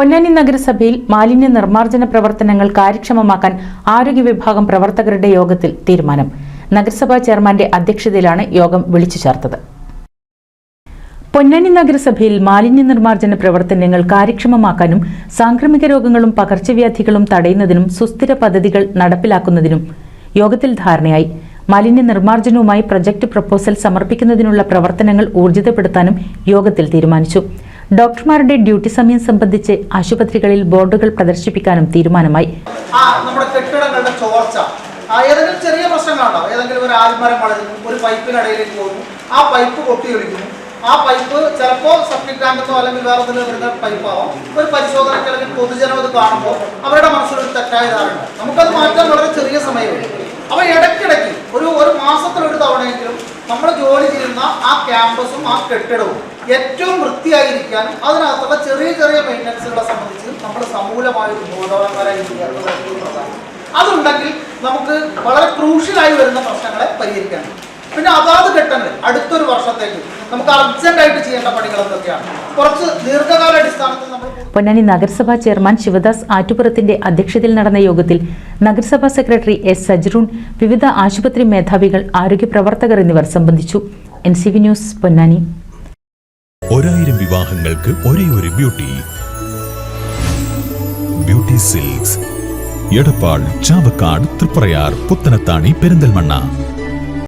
പൊന്നാനി നഗരസഭയിൽ മാലിന്യ നിർമ്മാർജ്ജന പ്രവർത്തനങ്ങൾ കാര്യക്ഷമമാക്കാൻ ആരോഗ്യ വിഭാഗം പ്രവർത്തകരുടെ യോഗത്തിൽ തീരുമാനം. നഗരസഭാ ചെയർമാന്റെ അധ്യക്ഷതയിലാണ് യോഗം വിളിച്ചു ചേർത്തത്. പൊന്നാനി നഗരസഭയിൽ മാലിന്യ നിർമ്മാർജ്ജന പ്രവർത്തനങ്ങൾ കാര്യക്ഷമമാക്കാനും സാംക്രമിക രോഗങ്ങളും പകർച്ചവ്യാധികളും തടയുന്നതിനും സുസ്ഥിര പദ്ധതികൾ നടപ്പിലാക്കുന്നതിനും യോഗത്തിൽ ധാരണയായി. മാലിന്യ നിർമ്മാർജ്ജനവുമായി പ്രൊജക്ട് പ്രപ്പോസൽ സമർപ്പിക്കുന്നതിനുള്ള പ്രവർത്തനങ്ങൾ ഊർജിതപ്പെടുത്താനും യോഗത്തിൽ തീരുമാനിച്ചു. ഡോക്ടർമാരുടെ ഡ്യൂട്ടി സമയം സംബന്ധിച്ച് ആശുപത്രികളിൽ ബോർഡുകൾ പ്രദർശിപ്പിക്കാനും തീരുമാനമായി. നമ്മുടെ കെട്ടിടങ്ങളുടെ ചോർച്ച, ഏതെങ്കിലും ചെറിയ പ്രശ്നങ്ങളുണ്ടാവും. ഏതെങ്കിലും ഒരു ആൽമരം വളരുന്നു, ഒരു പൈപ്പിനിടയിലേക്ക് പോകുന്നു, ആ പൈപ്പ് പൊട്ടിയൊലിക്കുന്നു. ആ പൈപ്പ് ചിലപ്പോൾ സെപ്റ്റിക് ടാങ്കെന്നോ അല്ലെങ്കിൽ വേറെ എന്തെങ്കിലും വരുന്ന പൈപ്പാവാം. ഒരു പരിശോധനയ്ക്ക് അല്ലെങ്കിൽ പൊതുജനം അത് കാണുമ്പോൾ അവരുടെ മനസ്സിലൊരു തെറ്റായ ധാരണ. നമുക്കത് മാറ്റാൻ വളരെ ചെറിയ സമയമേ. അപ്പോൾ ഇടയ്ക്കിടയ്ക്ക് ഒരു മാസത്തിലൊരു തവണയെങ്കിലും നമ്മൾ ജോലി ചെയ്യുന്ന ആ ക്യാമ്പസും ആ കെട്ടിടവും ഏറ്റവും വൃത്തിയായിരിക്കാനും അതിനകത്തുള്ള ചെറിയ ചെറിയ മെയിൻ്റനൻസുകളെ സംബന്ധിച്ച് നമ്മൾ സമൂലമായൊരു ബോധവാന്മാരായി അതുണ്ടെങ്കിൽ നമുക്ക് വളരെ ക്രൂഷ്യലായി വരുന്ന പ്രശ്നങ്ങളെ പരിഹരിക്കാൻ. പിന്നെ അതാത് ഘട്ടങ്ങളിൽ അടുത്തൊരു വർഷത്തേക്ക് നമുക്ക് അർജന്റായിട്ട് ചെയ്യേണ്ട പണികൾ എന്തൊക്കെയാണ്, കുറച്ച് ദീർഘകാലാടിസ്ഥാനത്തിൽ നമ്മൾ. പൊന്നാനി നഗരസഭാ ചെയർമാൻ ശിവദാസ് ആറ്റുപുറത്തിന്റെ അധ്യക്ഷതയിൽ നടന്ന യോഗത്തിൽ നഗരസഭാ സെക്രട്ടറി എസ് സജ്റൂൺ, വിവിധ ആശുപത്രി മേധാവികൾ, ആരോഗ്യ പ്രവർത്തകർ എന്നിവർ സംബന്ധിച്ചു. NCV news, Ponnani. 1000 വിവാഹങ്ങൾക്ക് ഒരേ ഒരു ബ്യൂട്ടി സിൽക്സ്, എടപ്പാൾ, ചാവക്കാട്, തൃപ്രയാർ, പുത്തനത്താണി, പെരിന്തൽമണ്ണ.